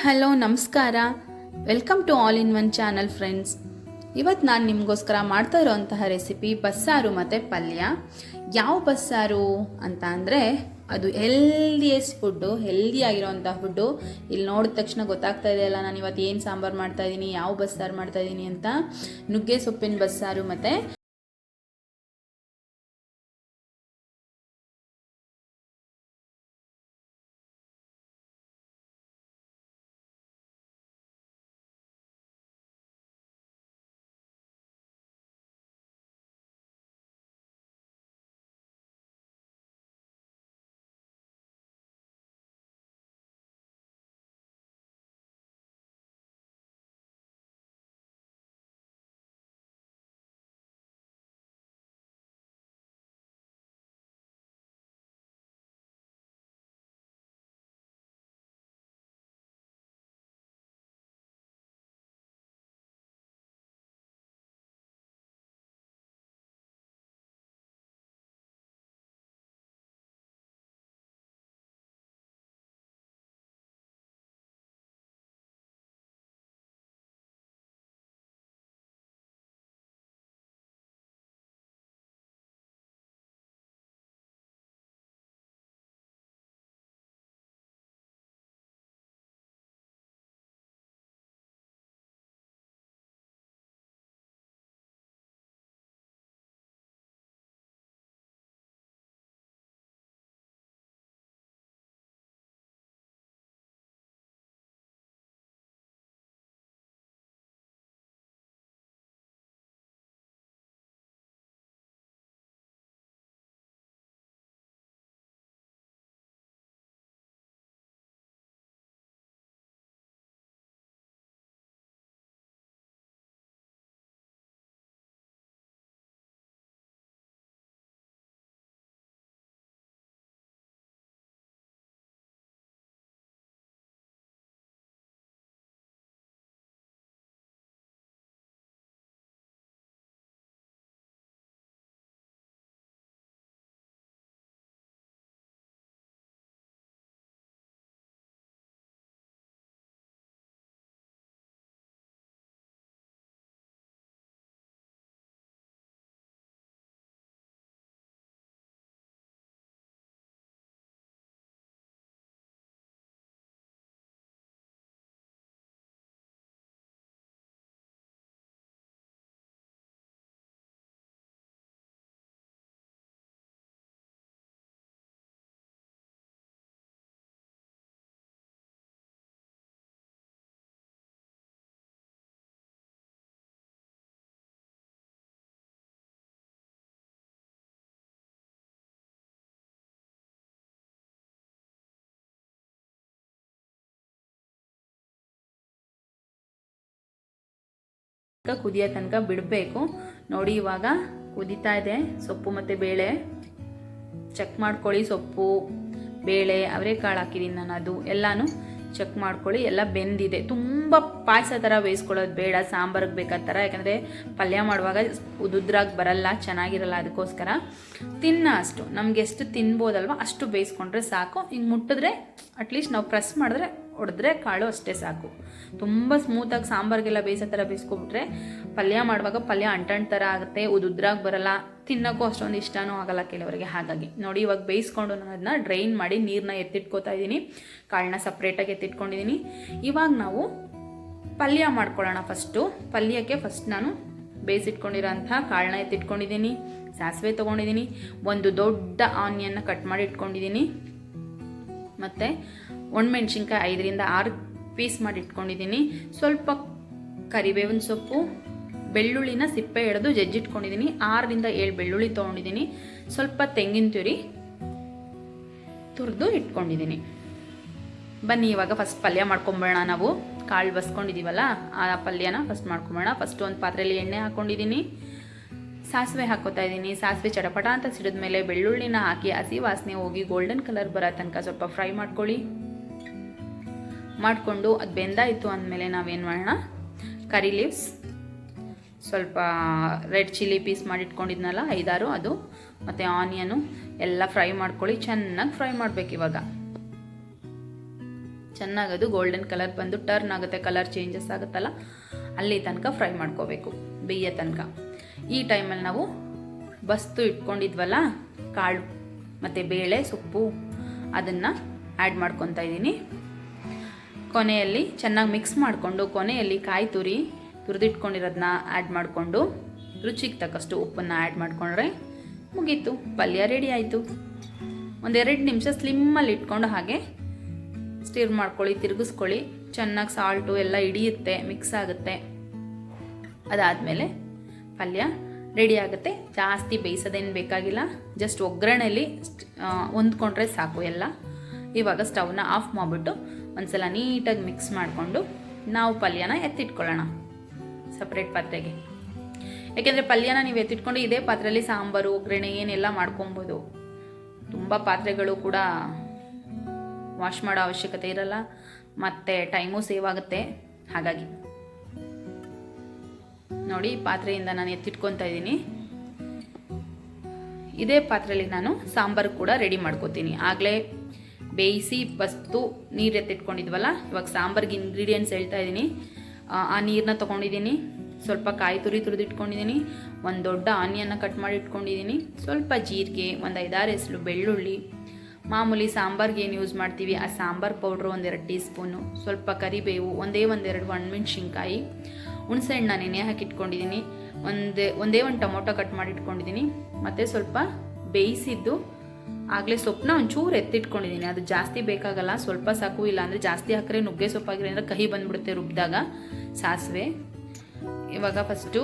Hello ನಮಸ್ಕಾರ. Welcome to all in one channel friends. ಇವತ್ತು ನಾನು ನಿಮಗೋಸ್ಕರ ಮಾಡ್ತಾ ಇರೋಂತಹ ರೆಸಿಪಿ ಬಸ್ಸಾರು ಮತ್ತು ಪಲ್ಯ. ಯಾವ ಬಸ್ಸಾರು ಅಂತ ಅಂದರೆ ಅದು ಹೆಲ್ದಿಯೆಸ್ಟ್ ಫುಡ್ಡು, ಹೆಲ್ದಿಯಾಗಿರೋಂಥ ಫುಡ್ಡು. ಇಲ್ಲಿ ನೋಡಿದ ತಕ್ಷಣ ಗೊತ್ತಾಗ್ತಾ ಇದೆಯಲ್ಲ ನಾನು ಇವತ್ತು ಏನು ಸಾಂಬಾರು ಮಾಡ್ತಾಯಿದ್ದೀನಿ, ಯಾವ ಬಸ್ಸಾರು ಮಾಡ್ತಾಯಿದ್ದೀನಿ ಅಂತ. ನುಗ್ಗೆ ಸೊಪ್ಪಿನ ಬಸ್ಸಾರು ಮತ್ತು ಕುದಿಯೋ ತನಕ ಬಿಡಬೇಕು. ನೋಡಿ ಇವಾಗ ಕುದೀತಾ ಇದೆ. ಸೊಪ್ಪು ಮತ್ತು ಬೇಳೆ ಚೆಕ್ ಮಾಡ್ಕೊಳ್ಳಿ. ಸೊಪ್ಪು, ಬೇಳೆ, ಅವರೆಕಾಳು ಹಾಕಿದ್ದೀನಿ ನಾನು, ಅದು ಎಲ್ಲನೂ ಚೆಕ್ ಮಾಡ್ಕೊಳ್ಳಿ. ಎಲ್ಲ ಬೆಂದಿದೆ. ತುಂಬ ಪಾಯಸ ಥರ ಬೇಯಿಸ್ಕೊಳ್ಳೋದು ಬೇಡ, ಸಾಂಬಾರಿಗೆ ಬೇಕಾದ ಥರ. ಯಾಕಂದರೆ ಪಲ್ಯ ಮಾಡುವಾಗ ಉದುದ್ರಾಗಿ ಬರಲ್ಲ, ಚೆನ್ನಾಗಿರಲ್ಲ. ಅದಕ್ಕೋಸ್ಕರ ಅಷ್ಟು ನಮ್ಗೆ ಎಷ್ಟು ತಿನ್ಬೋದಲ್ವ ಅಷ್ಟು ಬೇಯಿಸ್ಕೊಂಡ್ರೆ ಸಾಕು. ಹಿಂಗೆ ಮುಟ್ಟಿದ್ರೆ ಅಟ್ಲೀಸ್ಟ್ ನಾವು ಪ್ರೆಸ್ ಮಾಡಿದ್ರೆ ಹೊಡೆದ್ರೆ ಕಾಳು ಅಷ್ಟೇ ಸಾಕು. ತುಂಬ ಸ್ಮೂತಾಗಿ ಸಾಂಬಾರಿಗೆಲ್ಲ ಬೇಯಿಸೋ ಥರ ಬೇಯಿಸ್ಕೊಬಿಟ್ರೆ ಪಲ್ಯ ಮಾಡುವಾಗ ಪಲ್ಯ ಅಂಟಂಟು ಥರ ಆಗುತ್ತೆ, ಉದುದ್ರಾಗಿ ಬರಲ್ಲ, ತಿನ್ನೋಕ್ಕೂ ಅಷ್ಟೊಂದು ಇಷ್ಟನೂ ಆಗಲ್ಲ ಕೆಲವರಿಗೆ. ಹಾಗಾಗಿ ನೋಡಿ ಇವಾಗ ಬೇಯಿಸ್ಕೊಂಡು ನಾನು ಅದನ್ನ ಡ್ರೈನ್ ಮಾಡಿ ನೀರನ್ನ ಎತ್ತಿಟ್ಕೋತಾ ಇದ್ದೀನಿ. ಕಾಳನ್ನ ಸಪ್ರೇಟಾಗಿ ಎತ್ತಿಟ್ಕೊಂಡಿದ್ದೀನಿ. ಇವಾಗ ನಾವು ಪಲ್ಯ ಮಾಡ್ಕೊಳ್ಳೋಣ. ಪಲ್ಯಕ್ಕೆ ಫಸ್ಟ್ ನಾನು ಬೇಯಿಸಿಟ್ಕೊಂಡಿರೋಂಥ ಕಾಳನ್ನ ಎತ್ತಿಟ್ಕೊಂಡಿದ್ದೀನಿ. ಸಾಸಿವೆ ತೊಗೊಂಡಿದ್ದೀನಿ. ಒಂದು ದೊಡ್ಡ ಆನಿಯನ್ನ ಕಟ್ ಮಾಡಿ ಇಟ್ಕೊಂಡಿದ್ದೀನಿ. ಮತ್ತು ಒಣಮೆಣ್ಸಿನ್ಕಾಯಿ 5ರಿಂದ 6 ಪೀಸ್ ಮಾಡಿ ಇಟ್ಕೊಂಡಿದ್ದೀನಿ. ಸ್ವಲ್ಪ ಕರಿಬೇವಿನ ಸೊಪ್ಪು, ಬೆಳ್ಳುಳ್ಳಿನ ಸಿಪ್ಪೆ ಎಳೆದು ಜಜ್ಜಿಟ್ಕೊಂಡಿದ್ದೀನಿ. 6ರಿಂದ 7 ಬೆಳ್ಳುಳ್ಳಿ ತೊಗೊಂಡಿದ್ದೀನಿ. ಸ್ವಲ್ಪ ತೆಂಗಿನ ತುರಿ ತುರಿದು ಇಟ್ಕೊಂಡಿದ್ದೀನಿ. ಬನ್ನಿ ಇವಾಗ ಫಸ್ಟ್ ಪಲ್ಯ ಮಾಡ್ಕೊಂಬೇಡ. ನಾವು ಕಾಳು ಬಸ್ಕೊಂಡಿದ್ದೀವಲ್ಲ ಆ ಪಲ್ಯನ ಫಸ್ಟ್ ಮಾಡ್ಕೊಂಬೇಡ. ಫಸ್ಟ್ ಒಂದು ಪಾತ್ರೆಯಲ್ಲಿ ಎಣ್ಣೆ ಹಾಕ್ಕೊಂಡಿದ್ದೀನಿ. ಸಾಸಿವೆ ಹಾಕೋತಾ ಇದ್ದೀನಿ. ಸಾಸಿವೆ ಚಟಪಟ ಅಂತ ಸಿಡಿದ ಮೇಲೆ ಬೆಳ್ಳುಳ್ಳಿನ ಹಾಕಿ ಹಸಿ ವಾಸನೆ ಹೋಗಿ ಗೋಲ್ಡನ್ ಕಲರ್ ಬರೋ ತನಕ ಸ್ವಲ್ಪ ಫ್ರೈ ಮಾಡ್ಕೊಳ್ಳಿ. ಮಾಡಿಕೊಂಡು ಅದು ಬೆಂದಾಯಿತು ಅಂದಮೇಲೆ ನಾವೇನು ಮಾಡೋಣ, ಕರಿ ಲೀವ್ಸ್, ಸ್ವಲ್ಪ ರೆಡ್ ಚಿಲ್ಲಿ ಪೀಸ್ ಮಾಡಿಟ್ಕೊಂಡಿದ್ನಲ್ಲ 5-6 ಅದು, ಮತ್ತು ಆನಿಯನು ಎಲ್ಲ ಫ್ರೈ ಮಾಡ್ಕೊಳ್ಳಿ. ಚೆನ್ನಾಗಿ ಫ್ರೈ ಮಾಡಬೇಕು. ಇವಾಗ ಚೆನ್ನಾಗದು ಗೋಲ್ಡನ್ ಕಲರ್ ಬಂದು ಟರ್ನ್ ಆಗುತ್ತೆ, ಕಲರ್ ಚೇಂಜಸ್ ಆಗುತ್ತಲ್ಲ ಅಲ್ಲಿ ತನಕ ಫ್ರೈ ಮಾಡ್ಕೋಬೇಕು, ಬೇಯೋ ತನಕ. ಈ ಟೈಮಲ್ಲಿ ನಾವು ಬಸ್ತು ಇಟ್ಕೊಂಡಿದ್ವಲ್ಲ ಕಾಳು ಮತ್ತು ಬೇಳೆ ಸೊಪ್ಪು ಅದನ್ನು ಆ್ಯಡ್ ಮಾಡ್ಕೊತಾ ಇದ್ದೀನಿ. ಕೊನೆಯಲ್ಲಿ ಚೆನ್ನಾಗಿ ಮಿಕ್ಸ್ ಮಾಡಿಕೊಂಡು ಕೊನೆಯಲ್ಲಿ ಕಾಯಿ ತುರಿದಿಟ್ಕೊಂಡಿರೋದನ್ನ ಆ್ಯಡ್ ಮಾಡಿಕೊಂಡು ರುಚಿಗೆ ತಕ್ಕಷ್ಟು ಉಪ್ಪನ್ನು ಆ್ಯಡ್ ಮಾಡಿಕೊಂಡ್ರೆ ಮುಗೀತು, ಪಲ್ಯ ರೆಡಿ ಆಯಿತು. 1-2 ನಿಮಿಷ ಸ್ಲಿಮ್ಮಲ್ಲಿ ಇಟ್ಕೊಂಡು ಹಾಗೆ ಸ್ಟಿರ್ ಮಾಡ್ಕೊಳ್ಳಿ, ತಿರುಗಿಸ್ಕೊಳ್ಳಿ. ಚೆನ್ನಾಗಿ ಸಾಲ್ಟು ಎಲ್ಲ ಹಿಡಿಯುತ್ತೆ, ಮಿಕ್ಸ್ ಆಗುತ್ತೆ. ಅದಾದಮೇಲೆ ಪಲ್ಯ ರೆಡಿ ಆಗುತ್ತೆ. ಜಾಸ್ತಿ ಬೇಯಿಸೋದೇನು ಬೇಕಾಗಿಲ್ಲ, ಜಸ್ಟ್ ಒಗ್ಗರಣೆಯಲ್ಲಿ ಹೊಂದ್ಕೊಂಡ್ರೆ ಸಾಕು ಎಲ್ಲ. ಇವಾಗ ಸ್ಟವ್ನ ಆಫ್ ಮಾಡಿಬಿಟ್ಟು ಒಂದ್ಸಲ ನೀಟಾಗಿ ಮಿಕ್ಸ್ ಮಾಡಿಕೊಂಡು ನಾವು ಪಲ್ಯನ ಎತ್ತಿಟ್ಕೊಳ್ಳೋಣ ಸಪ್ರೇಟ್ ಪಾತ್ರೆಗೆ. ಯಾಕೆಂದರೆ ಪಲ್ಯನ ನೀವು ಎತ್ತಿಟ್ಕೊಂಡು ಇದೇ ಪಾತ್ರೆಯಲ್ಲಿ ಸಾಂಬಾರು ಒಗ್ಗರಣೆ ಏನೆಲ್ಲ ಮಾಡ್ಕೊಬೋದು. ತುಂಬ ಪಾತ್ರೆಗಳು ಕೂಡ ವಾಶ್ ಮಾಡೋ ಅವಶ್ಯಕತೆ ಇರಲ್ಲ, ಮತ್ತು ಟೈಮು ಸೇವ್ ಆಗುತ್ತೆ. ಹಾಗಾಗಿ ನೋಡಿ ಪಾತ್ರೆಯಿಂದ ನಾನು ಎತ್ತಿಟ್ಕೊತಾ ಇದ್ದೀನಿ. ಇದೇ ಪಾತ್ರೆಯಲ್ಲಿ ನಾನು ಸಾಂಬಾರು ಕೂಡ ರೆಡಿ ಮಾಡ್ಕೋತೀನಿ. ಆಗಲೇ ಬೇಯಿಸಿ ಬಸ್ತು ನೀರು ಎತ್ತಿಟ್ಕೊಂಡಿದ್ವಲ್ಲ, ಇವಾಗ ಸಾಂಬಾರ್ಗೆ ಇಂಗ್ರೀಡಿಯೆಂಟ್ಸ್ ಹೇಳ್ತಾ ಇದ್ದೀನಿ. ಆ ನೀರನ್ನ ತೊಗೊಂಡಿದ್ದೀನಿ, ಸ್ವಲ್ಪ ಕಾಯಿ ತುರಿದಿಟ್ಕೊಂಡಿದ್ದೀನಿ, ಒಂದು ದೊಡ್ಡ ಆನಿಯನ್ನ ಕಟ್ ಮಾಡಿ ಇಟ್ಕೊಂಡಿದ್ದೀನಿ, ಸ್ವಲ್ಪ ಜೀರಿಗೆ, ಒಂದು 5-6 ಎಸಳು ಬೆಳ್ಳುಳ್ಳಿ, ಮಾಮೂಲಿ ಸಾಂಬಾರ್ಗೆ ಏನು ಯೂಸ್ ಮಾಡ್ತೀವಿ ಆ ಸಾಂಬಾರು ಪೌಡ್ರು 1-2 ಟೀ ಸ್ಪೂನು, ಸ್ವಲ್ಪ ಕರಿಬೇವು, ಒಂದೆರಡು ಒಣಮೆಣ್ಸಿನ್ಕಾಯಿ, ಹುಣಸೆಹಣ್ಣ ನೆನೆ ಹಾಕಿಟ್ಕೊಂಡಿದ್ದೀನಿ, ಒಂದೇ ಒಂದು ಟೊಮೊಟೊ ಕಟ್ ಮಾಡಿ ಇಟ್ಕೊಂಡಿದ್ದೀನಿ, ಮತ್ತು ಸ್ವಲ್ಪ ಬೇಯಿಸಿದ್ದು ಆಗಲೇ ಸೊಪ್ಪನ್ನ ಒಂಚೂರು ಎತ್ತಿಟ್ಕೊಂಡಿದ್ದೀನಿ. ಅದು ಜಾಸ್ತಿ ಬೇಕಾಗಲ್ಲ, ಸ್ವಲ್ಪ ಸಾಕು. ಇಲ್ಲ ಅಂದರೆ ಜಾಸ್ತಿ ಹಾಕಿದ್ರೆ ನುಗ್ಗೆ ಸೊಪ್ಪಾಗಿರೋ ಅಂದರೆ ಕಹಿ ಬಂದುಬಿಡುತ್ತೆ ರುಬ್ಬಿದಾಗ. ಸಾಸಿವೆ. ಇವಾಗ ಫಸ್ಟು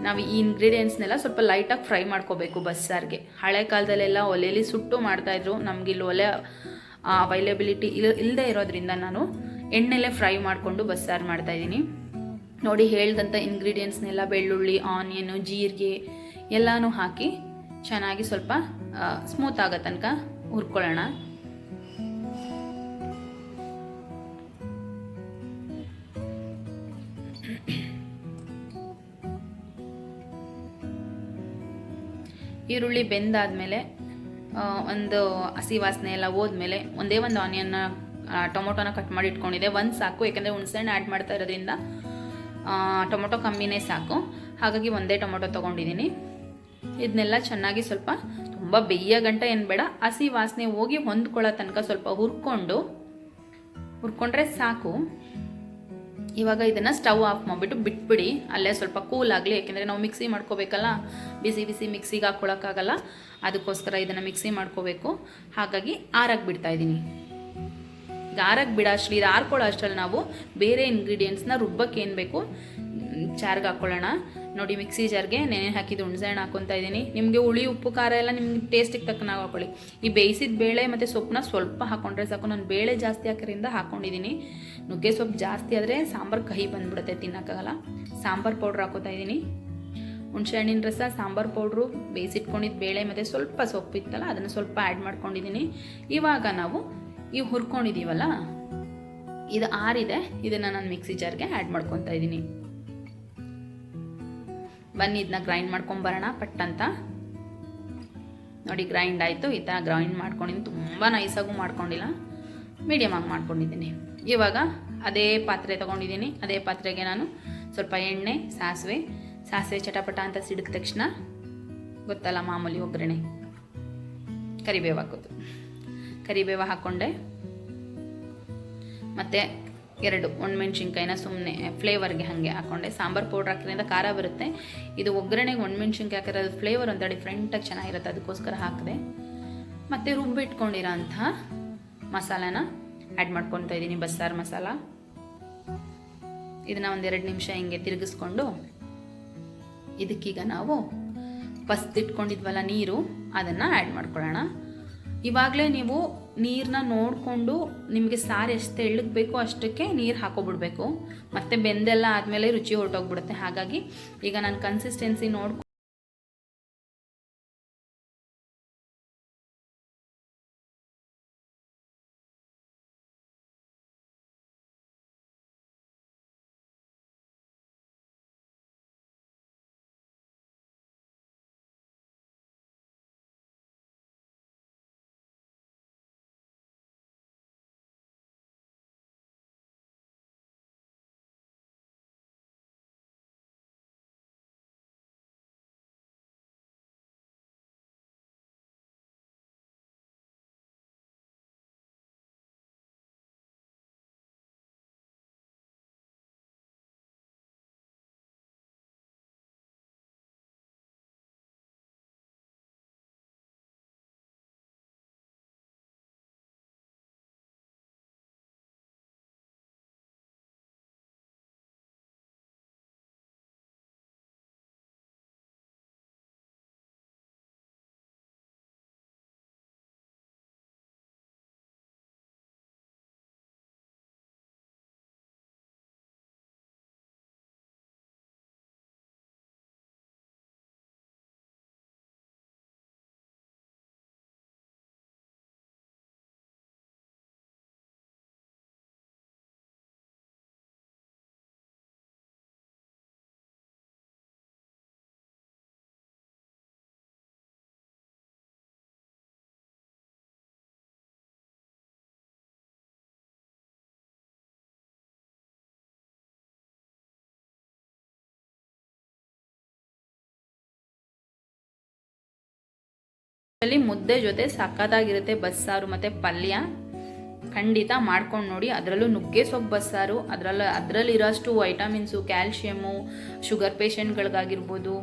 ನಾವು ಈ ಇಂಗ್ರೀಡಿಯೆಂಟ್ಸ್ನೆಲ್ಲ ಸ್ವಲ್ಪ ಲೈಟಾಗಿ ಫ್ರೈ ಮಾಡ್ಕೋಬೇಕು ಬಸ್ಸಾರಿಗೆ. ಹಳೆ ಕಾಲದಲ್ಲೆಲ್ಲ ಒಲೆಯಲ್ಲಿ ಸುಟ್ಟು ಮಾಡ್ತಾಯಿದ್ರು, ನಮಗಿಲ್ಲಿ ಒಲೆ ಅವೈಲೇಬಿಲಿಟಿ ಇಲ್ಲದೆ ಇರೋದ್ರಿಂದ ನಾನು ಎಣ್ಣೆಲೆ ಫ್ರೈ ಮಾಡಿಕೊಂಡು ಬಸ್ಸಾರು ಮಾಡ್ತಾಯಿದ್ದೀನಿ. ನೋಡಿ ಹೇಳ್ದಂಥ ಇಂಗ್ರೀಡಿಯೆಂಟ್ಸ್ನೆಲ್ಲ ಬೆಳ್ಳುಳ್ಳಿ, ಆನಿಯನು, ಜೀರಿಗೆ ಎಲ್ಲನೂ ಹಾಕಿ ಚೆನ್ನಾಗಿ ಸ್ವಲ್ಪ ಸ್ಮೂತ್ ಆಗೋ ತನಕ ಹುರ್ಕೊಳ್ಳೋಣ. ಈರುಳ್ಳಿ ಬೆಂದಾದಮೇಲೆ ಒಂದು ಹಸಿ ವಾಸನೆ ಎಲ್ಲ ಹೋದ್ಮೇಲೆ ಒಂದೇ ಒಂದು ಆನಿಯನ್ನ ಟೊಮೊಟೊನ ಕಟ್ ಮಾಡಿ ಇಟ್ಕೊಂಡಿದ್ದೆ. ಒಂದು ಸಾಕು, ಯಾಕೆಂದರೆ ಹುಣಸೆಹಣ್ಣು ಆ್ಯಡ್ ಮಾಡ್ತಾ ಇರೋದ್ರಿಂದ ಟೊಮೊಟೊ ಕಮ್ಮಿನೇ ಸಾಕು. ಹಾಗಾಗಿ ಒಂದೇ ಟೊಮೊಟೊ ತೊಗೊಂಡಿದ್ದೀನಿ. ಇದನ್ನೆಲ್ಲ ಚೆನ್ನಾಗಿ ಸ್ವಲ್ಪ ತುಂಬ ಬೇಯೋ ಗಂಟೆ ಏನು ಬೇಡ, ಹಸಿ ವಾಸನೆ ಹೋಗಿ ಹೊಂದ್ಕೊಳ್ಳೋ ತನಕ ಸ್ವಲ್ಪ ಹುರ್ಕೊಂಡ್ರೆ ಸಾಕು. ಇವಾಗ ಇದನ್ನು ಸ್ಟವ್ ಆಫ್ ಮಾಡಿಬಿಟ್ಟು ಬಿಟ್ಬಿಡಿ, ಅಲ್ಲೇ ಸ್ವಲ್ಪ ಕೂಲ್ ಆಗಲಿ. ಯಾಕೆಂದರೆ ನಾವು ಮಿಕ್ಸಿ ಮಾಡ್ಕೋಬೇಕಲ್ಲ, ಬಿಸಿ ಮಿಕ್ಸಿಗೆ ಹಾಕ್ಕೊಳಕ್ಕಾಗಲ್ಲ, ಅದಕ್ಕೋಸ್ಕರ ಇದನ್ನು ಮಿಕ್ಸಿ ಮಾಡ್ಕೋಬೇಕು. ಹಾಗಾಗಿ ಆರಕ್ಕೆ ಬಿಡ್ತಾಯಿದ್ದೀನಿ. ಈಗ ಆರಕ್ಕೆ ಬಿಡೋ ಅಷ್ಟರಲ್ಲಿ, ಇದು ಆರ್ಕೊಳ್ಳೋ ಅಷ್ಟರಲ್ಲಿ ನಾವು ಬೇರೆ ಇಂಗ್ರೀಡಿಯೆಂಟ್ಸ್ನ ರುಬ್ಬಕ್ಕೆ ಏನು ಬೇಕು ಜಾರ್ಗೆ ಹಾಕ್ಕೊಳ್ಳೋಣ. ನೋಡಿ ಮಿಕ್ಸಿ ಜಾರ್ಗೆ ನೆನೆ ಹಾಕಿದ್ದು ಹುಣಸೆಹಣ್ಣು ಹಾಕ್ಕೊತಾ ಇದ್ದೀನಿ. ನಿಮಗೆ ಹುಳಿ ಉಪ್ಪು ಖಾರ ಎಲ್ಲ ನಿಮ್ಗೆ ಟೇಸ್ಟಿಗೆ ತಕ್ಕನಾಗಿ ಹಾಕ್ಕೊಳ್ಳಿ. ಈ ಬೇಯಿಸಿದ ಬೇಳೆ ಮತ್ತು ಸೊಪ್ಪನ್ನ ಸ್ವಲ್ಪ ಹಾಕ್ಕೊಂಡ್ರೆ ಸಾಕು. ನಾನು ಬೇಳೆ ಜಾಸ್ತಿ ಹಾಕೋದ್ರಿಂದ ಹಾಕ್ಕೊಂಡಿದ್ದೀನಿ. ನುಗ್ಗೆ ಸೊಪ್ಪು ಜಾಸ್ತಿ ಆದರೆ ಸಾಂಬಾರು ಕಹಿ ಬಂದುಬಿಡುತ್ತೆ, ತಿನ್ನೋಕ್ಕಾಗಲ್ಲ. ಸಾಂಬಾರು ಪೌಡ್ರ್ ಹಾಕೋತಾ ಇದ್ದೀನಿ, ಹುಣಸೆಹಣ್ಣಿನ ರಸ, ಸಾಂಬಾರು ಪೌಡ್ರು, ಬೇಯಿಸಿಟ್ಕೊಂಡಿದ್ದು ಬೇಳೆ ಮತ್ತು ಸ್ವಲ್ಪ ಸೊಪ್ಪು ಇತ್ತಲ್ಲ ಅದನ್ನು ಸ್ವಲ್ಪ ಆ್ಯಡ್ ಮಾಡ್ಕೊಂಡಿದ್ದೀನಿ. ಇವಾಗ ನಾವು ಇವು ಹುರ್ಕೊಂಡಿದ್ದೀವಲ್ಲ, ಇದು ಆರಿದೆ, ಇದನ್ನು ನಾನು ಮಿಕ್ಸಿ ಜಾರ್ಗೆ ಆ್ಯಡ್ ಮಾಡ್ಕೊತಾ ಇದ್ದೀನಿ. ಬನ್ನಿ ಇದನ್ನ ಗ್ರೈಂಡ್ ಮಾಡ್ಕೊಂಬರೋಣ ಪಟ್ಟಂತ. ನೋಡಿ ಗ್ರೈಂಡ್ ಆಯಿತು. ಈ ಥರ ಗ್ರೈಂಡ್ ಮಾಡ್ಕೊಂಡಿದ್ದೀನಿ, ತುಂಬ ನೈಸಾಗೂ ಮಾಡ್ಕೊಂಡಿಲ್ಲ, ಮೀಡಿಯಮ್ ಆಗಿ ಮಾಡ್ಕೊಂಡಿದ್ದೀನಿ. ಇವಾಗ ಅದೇ ಪಾತ್ರೆ ತೊಗೊಂಡಿದ್ದೀನಿ. ಅದೇ ಪಾತ್ರೆಗೆ ನಾನು ಸ್ವಲ್ಪ ಎಣ್ಣೆ, ಸಾಸಿವೆ ಚಟಪಟ ಅಂತ ಸಿಡಿದ ತಕ್ಷಣ ಗೊತ್ತಲ್ಲ ಮಾಮೂಲಿ ಒಗ್ಗರಣೆ, ಕರಿಬೇವು ಹಾಕೋದು. ಕರಿಬೇವು ಹಾಕ್ಕೊಂಡೆ, ಮತ್ತು 2 ಒಣಮೆಣ್ಸಿನ್ಕಾಯಿನ ಸುಮ್ಮನೆ ಫ್ಲೇವರ್ಗೆ ಹಾಗೆ ಹಾಕ್ಕೊಂಡೆ. ಸಾಂಬಾರು ಪೌಡ್ರ್ ಹಾಕಿದ್ರಿಂದ ಖಾರ ಬರುತ್ತೆ. ಇದು ಒಗ್ಗರಣೆಗೆ ಒಣಮೆಣ್ಸಿನ್ಕಾಯಿ ಹಾಕಿರೋದು ಫ್ಲೇವರ್ ಅಂತ ಡಿಫ್ರೆಂಟಾಗಿ ಚೆನ್ನಾಗಿರುತ್ತೆ, ಅದಕ್ಕೋಸ್ಕರ ಹಾಕಿದೆ. ಮತ್ತು ರುಬ್ಬಿಟ್ಕೊಂಡಿರೋ ಅಂಥ ಮಸಾಲಾನ ಆ್ಯಡ್ ಮಾಡ್ಕೊತಾ ಇದ್ದೀನಿ, ಬಸ್ಸಾರು ಮಸಾಲ. ಇದನ್ನು 1-2 ನಿಮಿಷ ಹಿಂಗೆ ತಿರುಗಿಸ್ಕೊಂಡು ಇದಕ್ಕೀಗ ನಾವು ಬಸ್ದಿಟ್ಕೊಂಡಿದ್ವಲ್ಲ ನೀರು, ಅದನ್ನು ಆ್ಯಡ್ ಮಾಡ್ಕೊಳ್ಳೋಣ. ಇವಾಗಲೇ ನೀವು ನೀರನ್ನ ನೋಡಿಕೊಂಡು ನಿಮಗೆ ಸಾರು ಎಷ್ಟು ತೆಳ್ಳಗೆ ಬೇಕೋ ಅಷ್ಟಕ್ಕೆ ನೀರು ಹಾಕೋಬಿಡ್ಬೇಕು. ಮತ್ತು ಬೆಂದೆಲ್ಲ ಆದಮೇಲೆ ರುಚಿ ಹೊರಟೋಗ್ಬಿಡುತ್ತೆ. ಹಾಗಾಗಿ ಈಗ ನಾನು ಕನ್ಸಿಸ್ಟೆನ್ಸಿ ನೋಡ್ಕೊಂಡು ಅಲ್ಲಿ ಮುದ್ದೆ ಜೊತೆ ಸಖತ್ತಾಗಿರುತ್ತೆ ಬಸ್ಸಾರು ಮತ್ತು ಪಲ್ಯ. ಖಂಡಿತ ಮಾಡ್ಕೊಂಡು ನೋಡಿ. ಅದರಲ್ಲೂ ನುಗ್ಗೆ ಸೊಪ್ಪು ಬಸ್ಸಾರು, ಅದರಲ್ಲಿರೋಷ್ಟು ವೈಟಮಿನ್ಸು, ಕ್ಯಾಲ್ಶಿಯಮು, ಶುಗರ್ ಪೇಷಂಟ್ಗಳಿಗಾಗಿರ್ಬೋದು,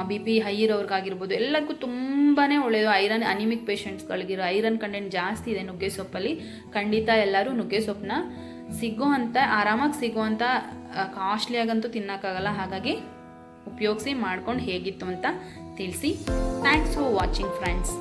BP ಹೈ ಇರೋರ್ಗಾಗಿರ್ಬೋದು, ಎಲ್ಲದಕ್ಕೂ ತುಂಬಾ ಒಳ್ಳೆಯದು. ಐರನ್ ಅನಿಮಿಕ್ ಪೇಷಂಟ್ಸ್ಗಳಿಗಿರೋ ಐರನ್ ಕಂಟೆಂಟ್ ಜಾಸ್ತಿ ಇದೆ ನುಗ್ಗೆ ಸೊಪ್ಪಲ್ಲಿ. ಖಂಡಿತ ಎಲ್ಲರೂ ನುಗ್ಗೆ ಸೊಪ್ಪನ್ನ ಆರಾಮಾಗಿ ಸಿಗೋವಂಥ ಕಾಸ್ಟ್ಲಿಯಾಗಂತೂ ತಿನ್ನೋಕ್ಕಾಗಲ್ಲ. ಹಾಗಾಗಿ ಉಪಯೋಗಿಸಿ ಮಾಡ್ಕೊಂಡು ಹೇಗಿತ್ತು ಅಂತ ತಿಳಿಸಿ. Thanks for watching friends.